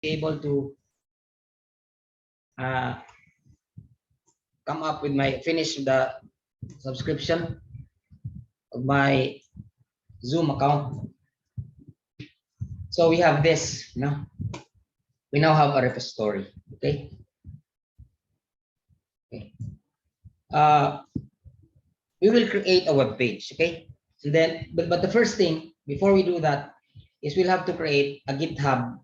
be able to come up with my finish the subscription of my Zoom account. So we have this, you know, we now have a repository. Okay. Okay. We will create a web page. Okay. So then, but the first thing before we do that is we'll have to create a GitHub,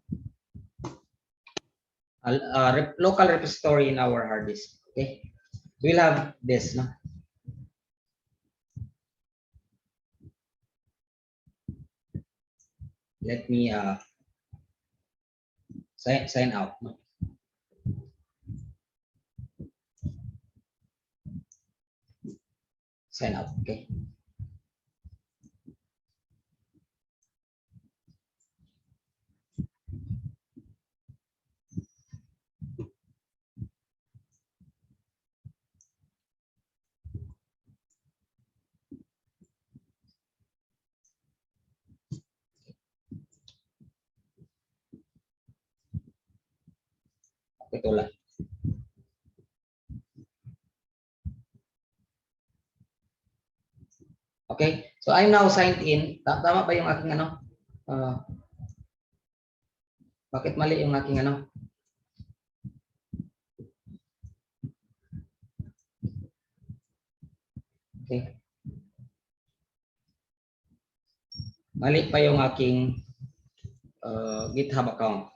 a local repository in our hard disk. Okay. So we'll have this. No? Let me sign out. No? Sign out. Okay. Ito lang. Okay, so I'm now signed in. Tama ba yung aking ano? Bakit mali yung aking ano? Okay. Mali pa yung aking GitHub account.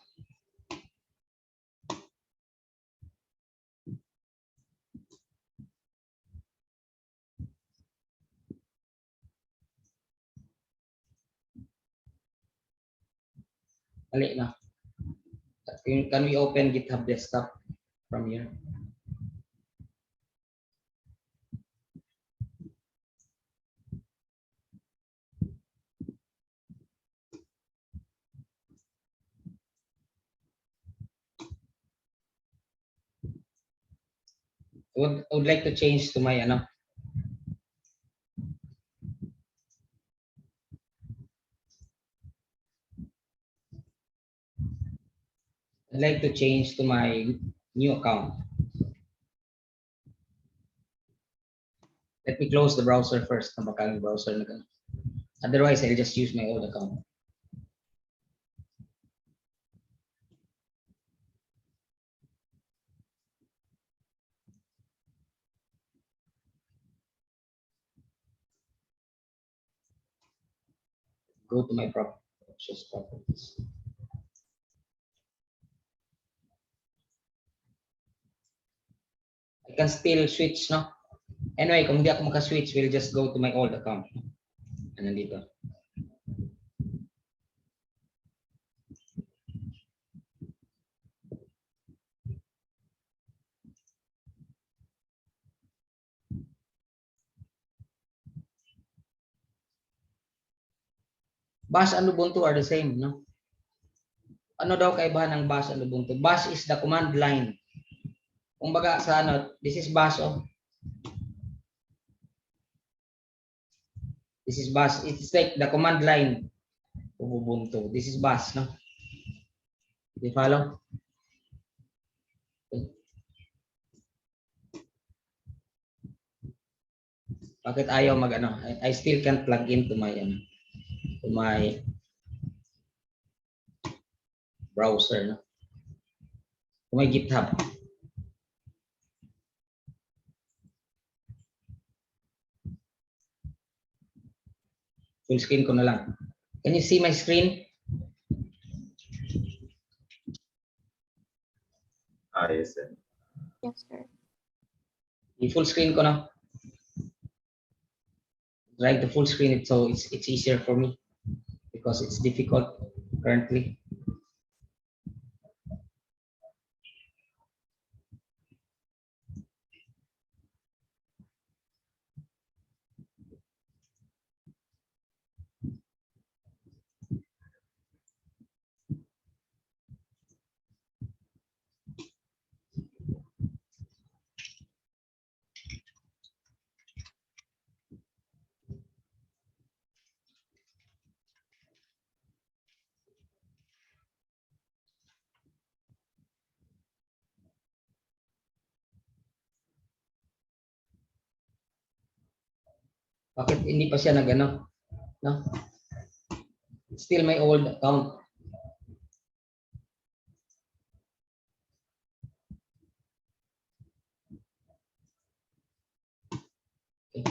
Mali na. Can we open GitHub desktop from here? Would like to change to my ano. I'd like to change to my new account. Let me close the browser first. Browser na ganun. Otherwise, I'll just use my old account. Go to my properties. I can still switch, no? Anyway, kung hindi ako maka-switch, we'll just go to my old account. Ano dito? Bash and Ubuntu are the same, no? Ano daw kaibahan ng Bash and Ubuntu? Bash is the command line. Kung baga sa ano, this is Bash, oh. This is Bash. It's like the command line of Ubuntu. This is Bash, no? Do you follow? Okay. Bakit ayaw mag ano? I still can't plug into my ano, to my browser, no? To my GitHub. Full screen ko na lang. Can you see my screen? Yes, sir. Yes, sir. Full screen ko na. Try to full screen it so it's easier for me because it's difficult currently. Bakit hindi pa siya nag-ano? No? Still my old account. Okay.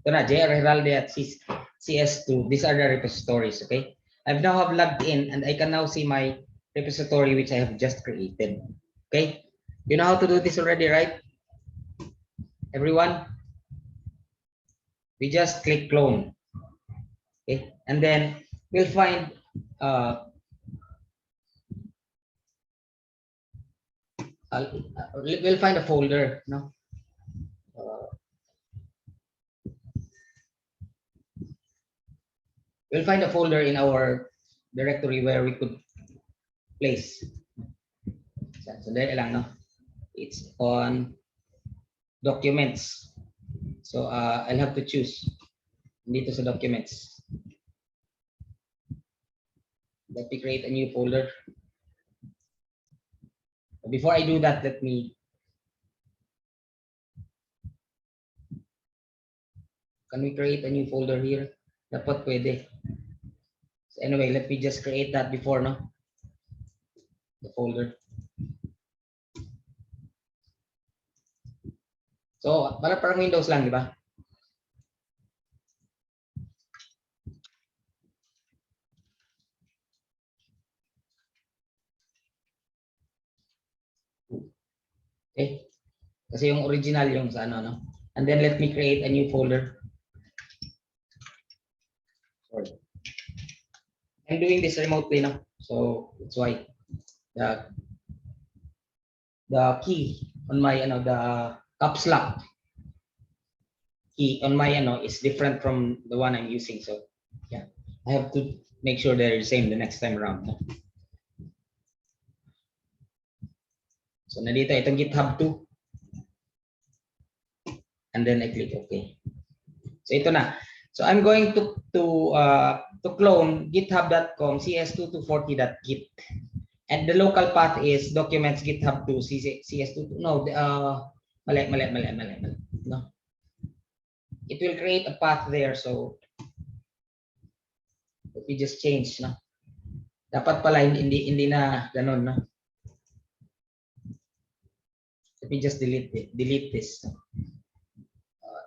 Ito na, JR Heralde at CS2. These are the repositories, okay? I've now have logged in and I can now see my repository which I have just created. Okay? You know how to do this already, right? Everyone? We just click clone. Okay? And then we'll find we'll find a folder, no? We'll find a folder in our directory where we could place. So there lang, no? It's on documents. So I'll have to choose dito sa documents. Let me create a new folder. Before I do that, let me can we create a new folder here? Dapat pwede. So anyway, let me just create that before, no? The folder. So, parang Windows lang, di ba? Okay. Kasi yung original yung sa ano, no? And then let me create a new folder. Sorry. I'm doing this remotely, no? So, that's why the key on my, the caps lock key on my, is different from the one I'm using. So, yeah, I have to make sure they're the same the next time around. No? So, nandito itong GitHub 2. And then I click OK. So, ito na. So, I'm going to clone github.com cs2240.git. And the local path is documents github to cs22. No, mali. No. It will create a path there. So, let me just change, no? Dapat pala hindi na ganun, no? Let me just delete this.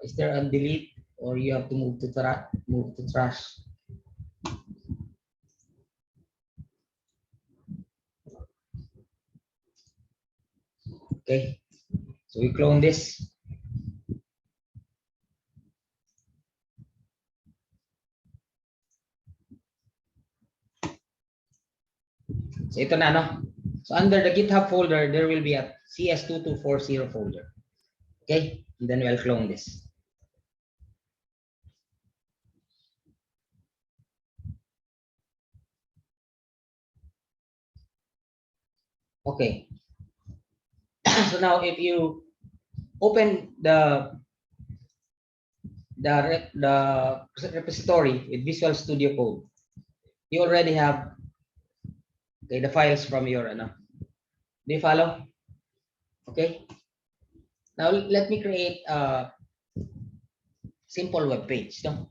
Is there a delete or you have to move to trash? Okay. So we clone this. So ito na, no? So under the GitHub folder, there will be a CS2240 folder. Okay, and then we'll clone this. Okay. So now if you open the repository with Visual Studio Code, you already have the files from your Do you follow? Okay. Now let me create a simple web page, no?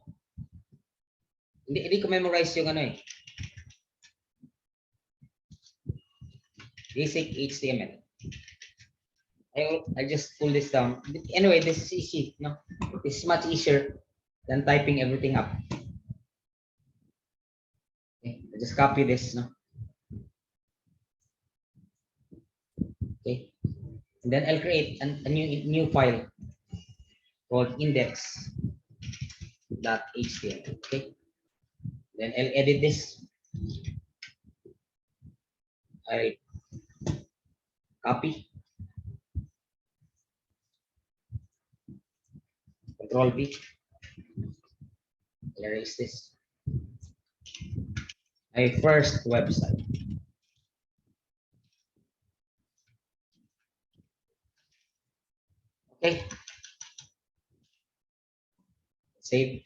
Hindi ko memorize yung basic HTML. I just pull this down. Anyway, this is easy, no? This is much easier than typing everything up. Okay, I just copy this, no? Okay, and then I'll create a new file called index.html. Okay, then I'll edit this. I'll copy, Control V, erase this. My first website. Okay. Save.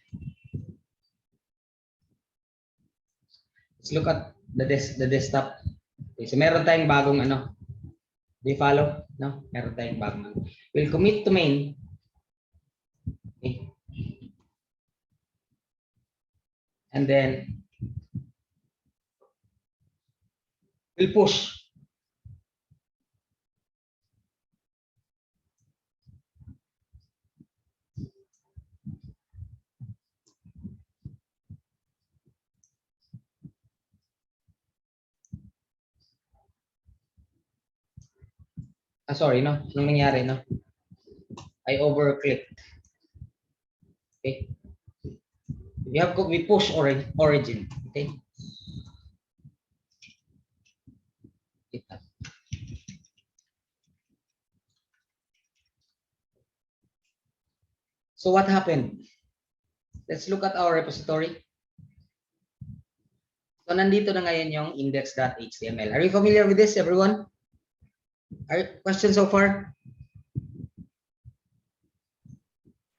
Let's look at the desktop. Okay, so meron tayong bagong Do you follow? No? Meron tayong bagong. We'll commit to main. Okay. And then we'll push. Sorry, no? Anong nangyari, no? I overclicked. Okay. We push origin. Okay. So what happened? Let's look at our repository. So nandito na ngayon yung index.html. Are you familiar with this, everyone? Questions so far?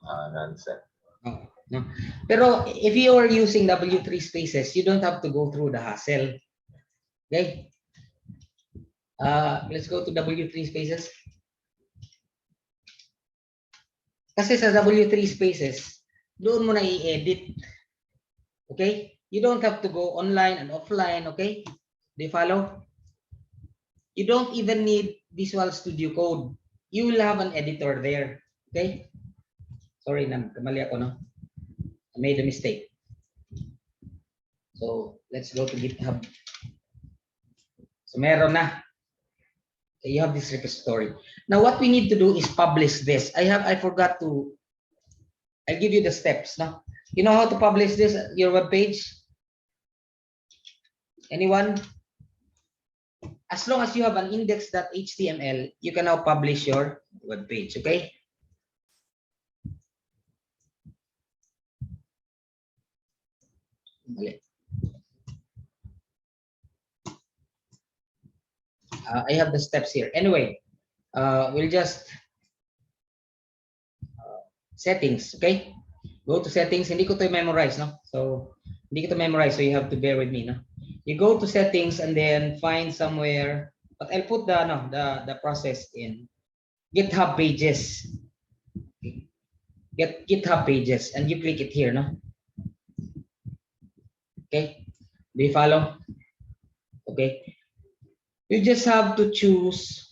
None, sir. Oh, no. Pero if you are using W3 spaces, you don't have to go through the hassle. Okay. Let's go to W3 spaces. Kasi sa W3 spaces, doon mo na i-edit. Okay? You don't have to go online and offline, okay? Do you follow? You don't even need Visual Studio Code. You will have an editor there, okay? Sorry, kamali ako, no? I made a mistake. So, let's go to GitHub. So, meron na. Okay, you have this repository. Now, what we need to do is publish this. I forgot to, I'll give you the steps, no? You know how to publish this, your web page? Anyone? As long as you have an index.html, you can now publish your web page, okay? I have the steps here. Anyway, we'll just settings, okay? Go to settings. Hindi ko to memorize, no? So, hindi ko to memorize, so you have to bear with me, no? You go to settings and then find somewhere, but I'll put the process in GitHub pages. Get GitHub pages and you click it here, no? Okay, do you follow? Okay, you just have to choose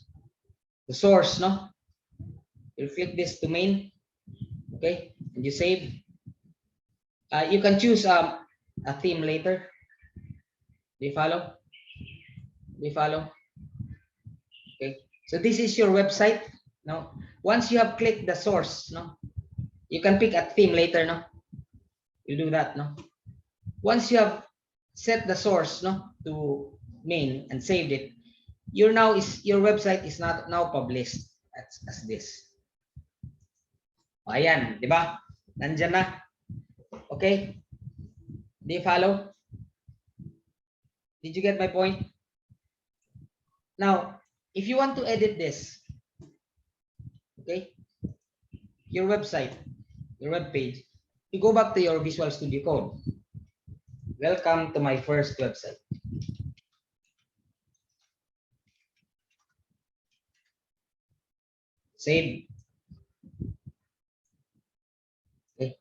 the source, no? You click this to main, okay, and you save. You can choose a theme later. Do you follow? Do you follow? Okay, so this is your website. Now, once you have clicked the source, no, you can pick a theme later, no? You do that, no? Once you have set the source, no, to main and saved it, your website is not now published as this. Ayan, di ba? Nandyan na. Okay? Do you follow? Did you get my point? Now, if you want to edit this, okay, your website, your web page, you go back to your Visual Studio Code. Welcome to my first website. Save. Okay.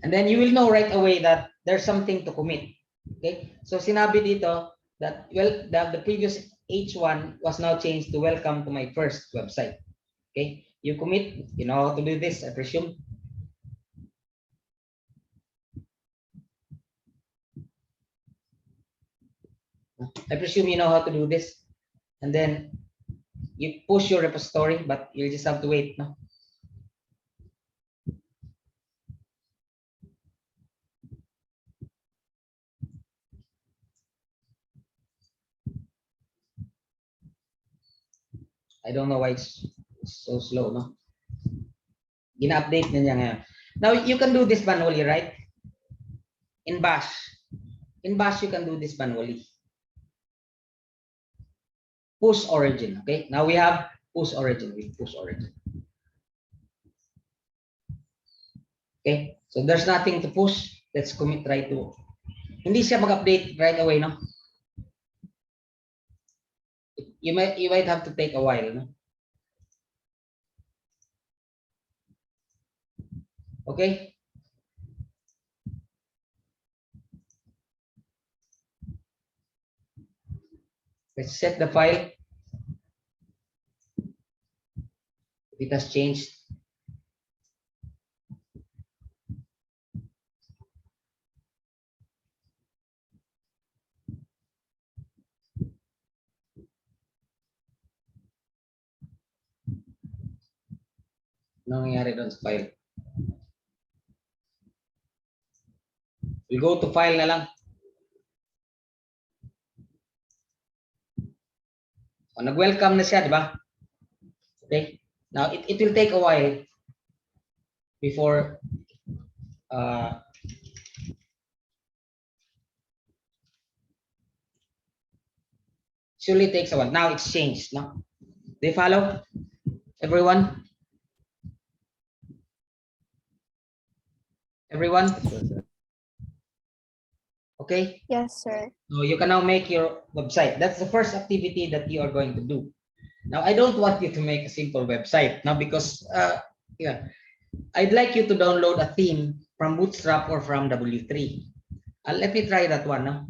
And then you will know right away that there's something to commit. Okay. So sinabi dito that, well, the previous H1 was now changed to welcome to my first website. Okay. You commit, you know how to do this, I presume. I presume you know how to do this. And then you push your repository, but you'll just have to wait, no? I don't know why it's so slow, no? Gina-update na niya ngayon. Now, you can do this manually, right? In Bash. In Bash, you can do this manually. Push origin, okay? Now we have push origin with push origin. Okay, so there's nothing to push. Let's commit right to. Hindi siya mag-update right away, no? you might have to take a while, no? Okay. Let's set the file. It has changed. Ano nangyari doon sa file? We go to file na lang. O, nag-welcome na siya, di ba? Okay. Now, it will take a while before surely takes a while. Now it's changed, no? They follow? Everyone? Everyone? Okay? Yes, sir. So you can now make your website. That's the first activity that you are going to do. Now, I don't want you to make a simple website now because, yeah, I'd like you to download a theme from Bootstrap or from W3. Let me try that one now.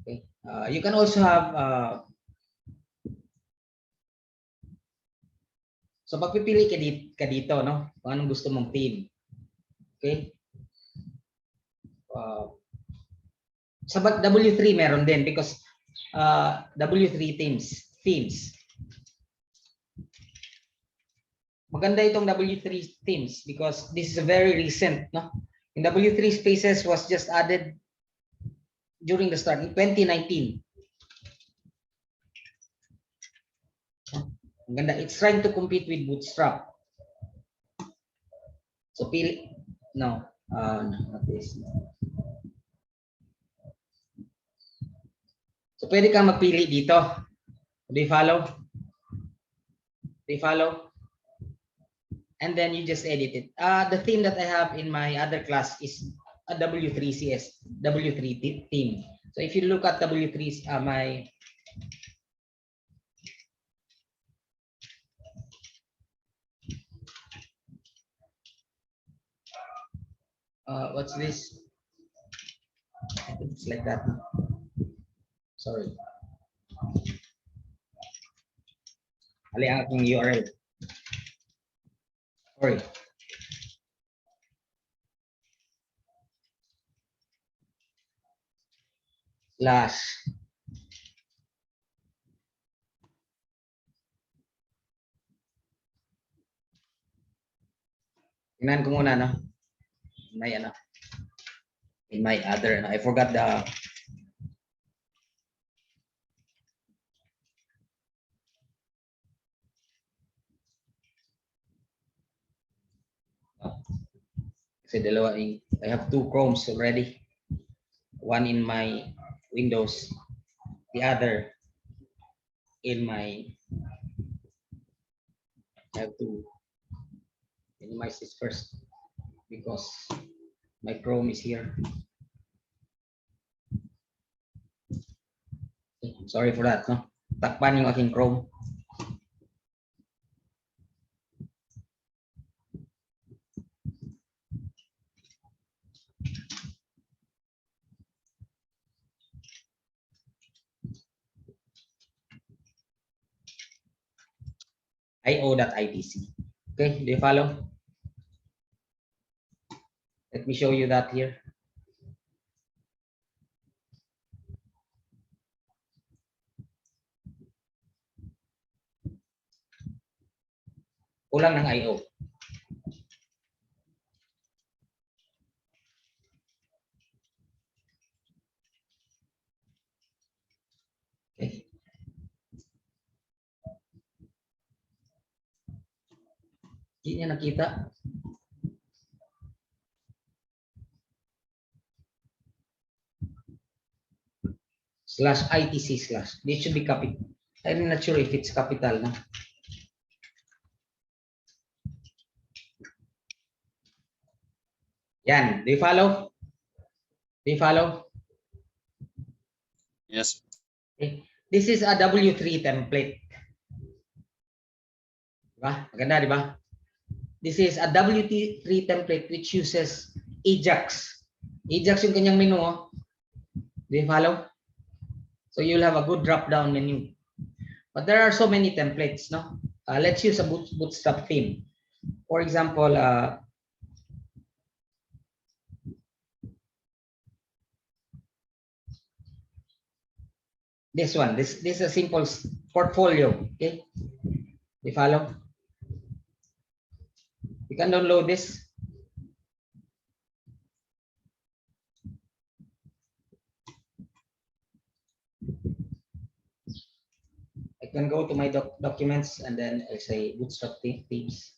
Okay. You can also have so pagpipili ka dito, no? Kung anong gusto mong theme. Okay? Sa W3 meron din because W3 themes. Maganda itong W3 themes because this is a very recent, no? In W3 Spaces was just added during the start in 2019. Maganda. It's trying to compete with Bootstrap. So pili, no, not this. So pwede kang magpili dito. Do you follow? Do you follow? And then you just edit it. The theme that I have in my other class is a W3CS, W3 theme. So if you look at W3's, my what's this? I think it's like that. Sorry. Ali ang aking URL. Sorry. Slash. Tingnan ko muna, no? May ano. In my other, I forgot the kasi dalawa I have two Chromes already. One in my Windows, the other in my, I have to minimize this first because my Chrome is here. Okay, sorry for that, no? Takpan yung aking Chrome. io.itc. Okay, do you follow? Let me show you that here. Kulang ng IO. Okay. Hindi niya nakita. Slash ITC slash. This should be capital. I'm not sure if it's capital, no? Yan. Do you follow? Do you follow? Yes. Okay. This is a W3 template. Diba? Maganda, di ba? This is a W3 template which uses Ajax. Ajax yung kanyang menu. Oh. Do you follow? So you'll have a good drop-down menu. But there are so many templates, no? Let's use a bootstrap theme. For example, this one. This is a simple portfolio. Okay, you follow? You can download this. I can go to my documents and then I'll say bootstrap themes.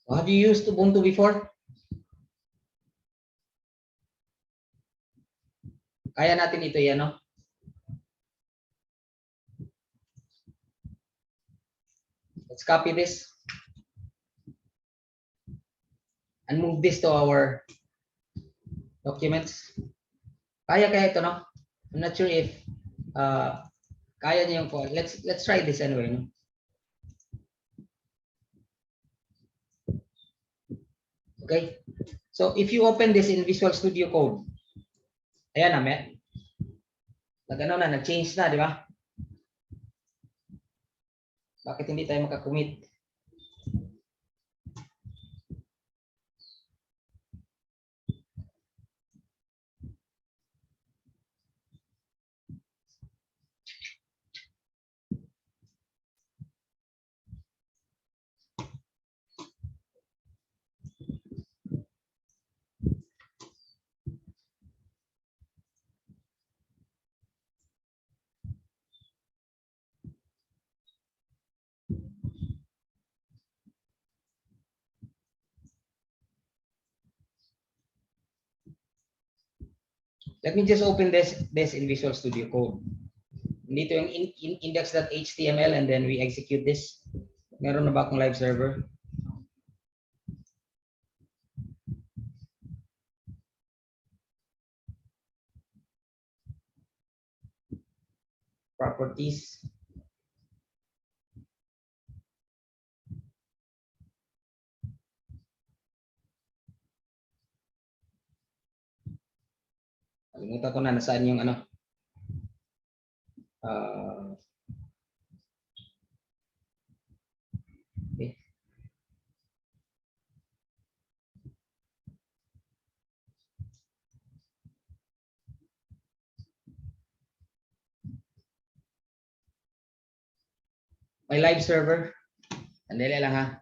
So have you used Ubuntu before? Kaya natin ito yan, no? Let's copy this and move this to our documents. Kaya ito, no? I'm not sure if kaya niyo yung call. Let's try this anyway, no? Okay. So if you open this in Visual Studio Code, ayan na, nag-ano na, nag-change na, di ba? Bakit hindi tayo makakommit? Let me just open this in Visual Studio Code. Dito yung index.html and then we execute this. Meron na ba akong live server? Properties. Kalimutan ko na nasaan yung ano. Okay. May live server. Andali lang ha.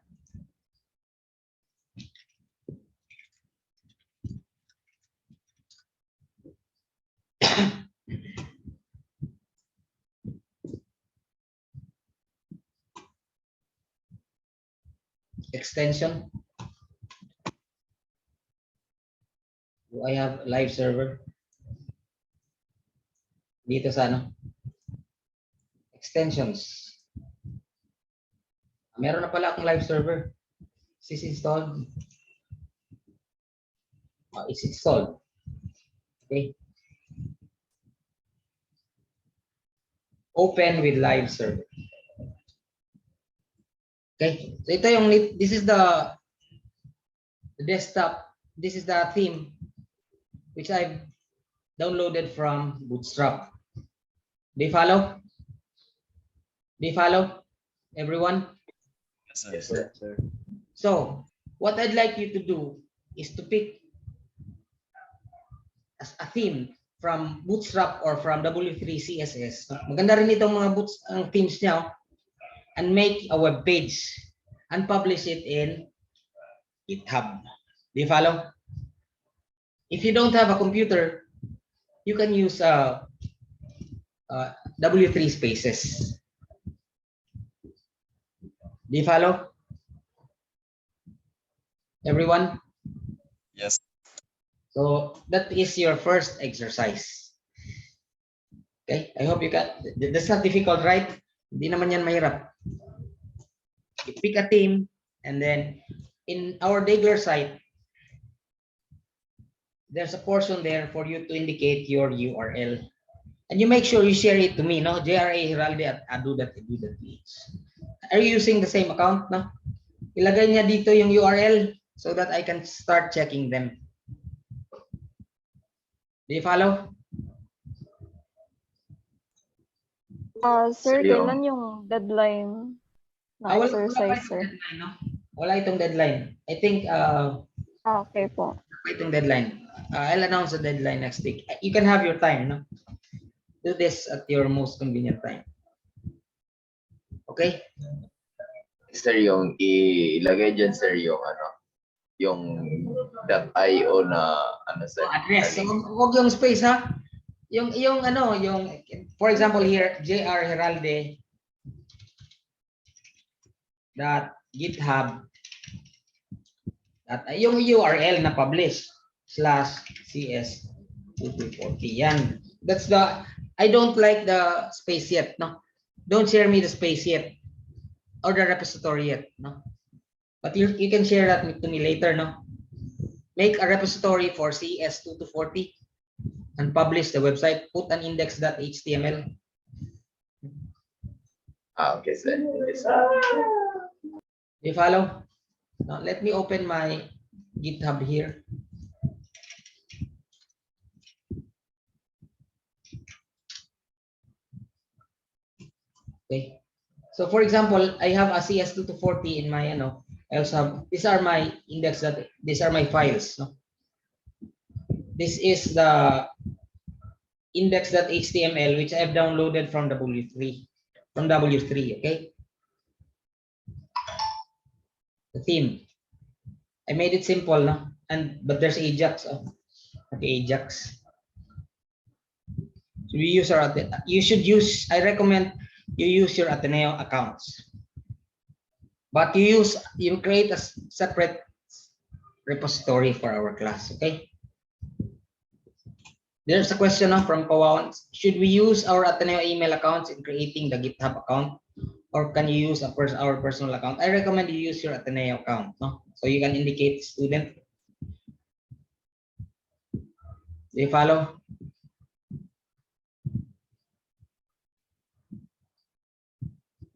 Extension. Do I have live server? Dito sa ano? Extensions. Meron na pala akong live server. Is this installed? It's installed. Okay. Open with live server. Okay. So ito yung, this is the desktop. This is the theme which I've downloaded from Bootstrap. Do you follow? Do you follow, everyone? Yes, sir. Yes, sir. So what I'd like you to do is to pick as a theme from Bootstrap or from W3 CSS. Maganda rin itong mga ang themes niya, oh, and make a web page and publish it in GitHub. Do you follow? If you don't have a computer, you can use W3 spaces. Do you follow? Everyone? Yes. So that is your first exercise. Okay, I hope you can. That's not difficult, right? Hindi naman yan mahirap. You pick a team, and then in our Dagler site, there's a portion there for you to indicate your URL. And you make sure you share it to me, no? JRA Heralde at adu.edu.ph. Are you using the same account, no? Ilagay niya dito yung URL so that I can start checking them. Do you follow? Sir, Seryo? kailan yung deadline na Wala exercise, itong sir? deadline, no? Wala itong deadline. I think Okay po. wala itong deadline. I'll announce the deadline next week. You can have your time, no? Do this at your most convenient time. Okay? Sir, yung ilagay dyan, sir, yung ano, yung .io na ano sir. Address. So, huwag yung space, ha? Yung ano, yung, for example here, JR Heralde .github yung URL na publish /CS2240. Yan. That's the, I don't like the space yet, no? Don't share me the space yet or the repository yet, no? But you can share that to me later, no? Make a repository for CS2240 and publish the website. Put an index.html. Okay, sir. Yes, sir. Do you follow? Now let me open my GitHub here. Okay. So for example, I have a CS2240 in my, I also have, these are my index that, these are my files, no? This is the index.html, which I've downloaded from W3, okay? The theme. I made it simple, no? But there's Ajax, okay, Ajax. So we use our, you should use, I recommend you use your Ateneo accounts. But you create a separate repository for our class, okay? There's a question from Kawawan. Should we use our Ateneo email accounts in creating the GitHub account? Or can you use our personal account? I recommend you use your Ateneo account, no? So you can indicate student. Do you follow?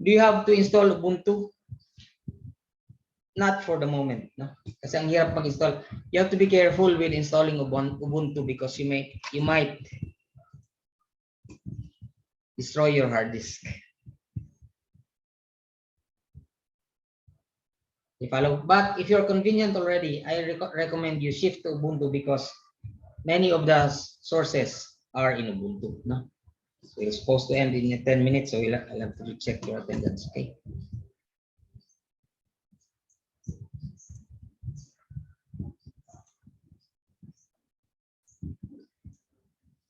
Do you have to install Ubuntu? Not for the moment, no? Kasi ang hirap mag-install. You have to be careful with installing Ubuntu because you might destroy your hard disk. You follow? But if you're convenient already, I recommend you shift to Ubuntu because many of the sources are in Ubuntu, no? So it's supposed to end in 10 minutes, so I'll have to check your attendance, okay?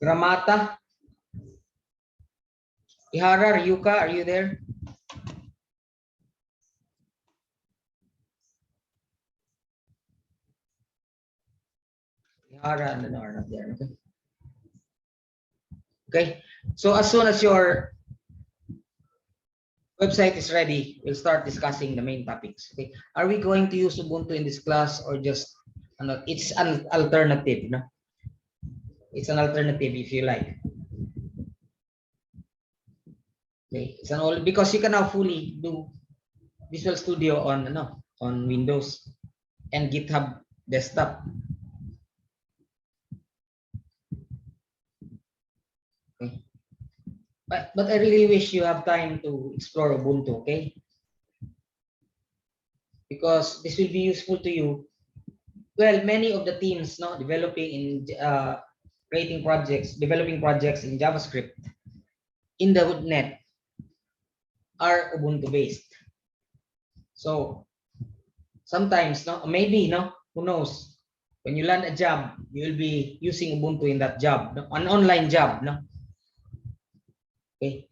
Gramata. Ihara, Ryuka, are you there? Ihara and are not there, okay? Okay, so as soon as your website is ready, we'll start discussing the main topics, okay? Are we going to use Ubuntu in this class or just, it's an alternative, no? It's an alternative if you like. Okay, it's an all because you can now fully do Visual Studio on Windows and GitHub desktop. Okay. But I really wish you have time to explore Ubuntu, okay? Because this will be useful to you. Well, many of the teams developing projects in JavaScript in the .NET are Ubuntu based. So sometimes, maybe, who knows? When you land a job, you will be using Ubuntu in that job, an online job, no? Okay.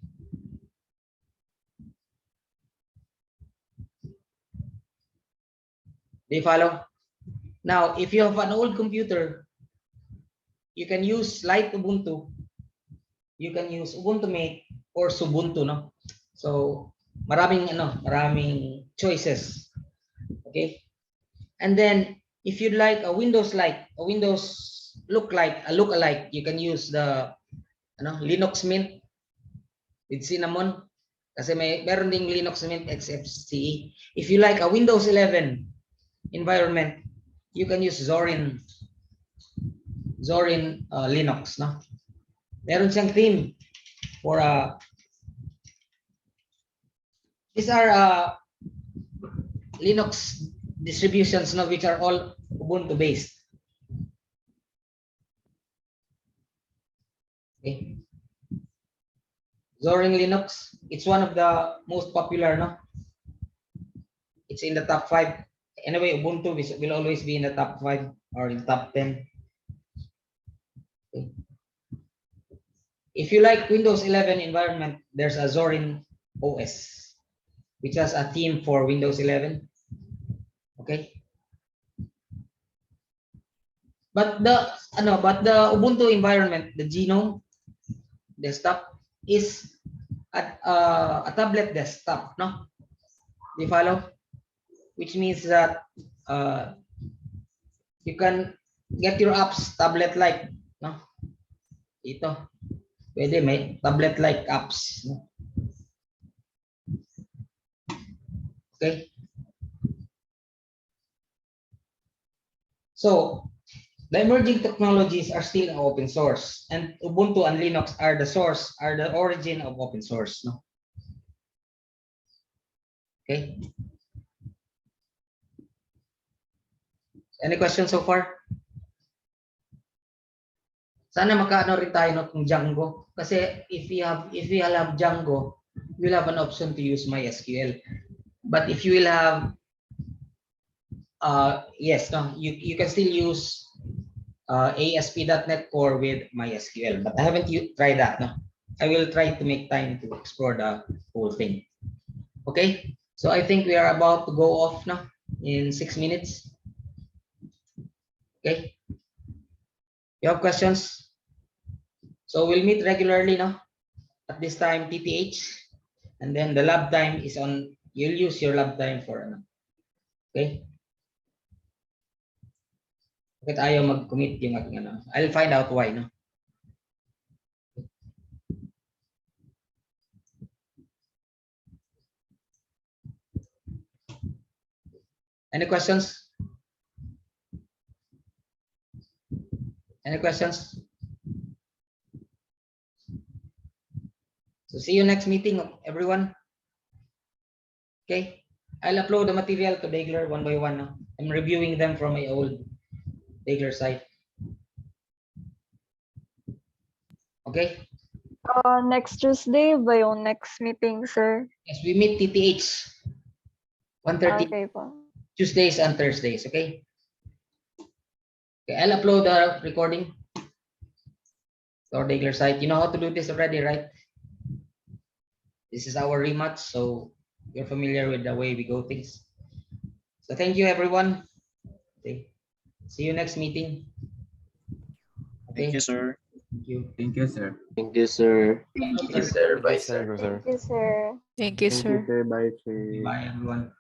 Do you follow? Now, if you have an old computer, you can use light Ubuntu, you can use Ubuntu Mate or Subuntu, no? So maraming choices. Okay? And then if you'd like a Windows look-alike, you can use the Linux Mint with Cinnamon. Kasi meron ding Linux Mint XFCE. If you like a Windows 11 environment, you can use Zorin Linux, no? Meron siyang theme for these are Linux distributions, no, which are all Ubuntu based. Okay. Zorin Linux, it's one of the most popular, no? It's in the top 5. Anyway, Ubuntu will always be in the top 5 or in the top 10. Okay. If you like Windows 11 environment, there's a Zorin OS, which has a theme for Windows 11. Okay. But the Ubuntu environment, the Genome desktop, is a tablet desktop, no? Do you follow? Which means that you can get your apps tablet-like, no? Ito, pwede may tablet-like apps, no? Okay. So the emerging technologies are still open source, and Ubuntu and Linux are the origin of open source, no? Okay. Any questions so far? Sana makaano rin tayo no kung Django, kasi if we have Django, we'll have an option to use MySQL. But if you will have yes, no, you can still use ASP.NET Core with MySQL, but I haven't tried that. No, I will try to make time to explore the whole thing. Okay, so I think we are about to go off now in 6 minutes. Okay, you have questions? So we'll meet regularly now. At this time, TTH, and then the lab time is on. You'll use your lab time for okay. Bakit ayaw mag-commit yung aking ano? I'll find out why, no? Any questions? Any questions? So see you next meeting, everyone. Okay, I'll upload the material to Dagler one by one. No? I'm reviewing them from my old Dagler site. Okay. Next Tuesday ba yung next meeting, sir? Yes, we meet TTH 1:30 Okay po. Tuesdays and Thursdays. Okay. Okay, I'll upload the recording to our Dagler site. You know how to do this already, right? This is our rematch, so you're familiar with the way we go things. So thank you, everyone. Okay. See you next meeting. Okay. Thank you, sir. Thank you. Thank you, sir. Thank you, sir. Thank you, sir. Bye, sir. Thank you, sir. Thank you, sir. Bye, sir. Bye, everyone.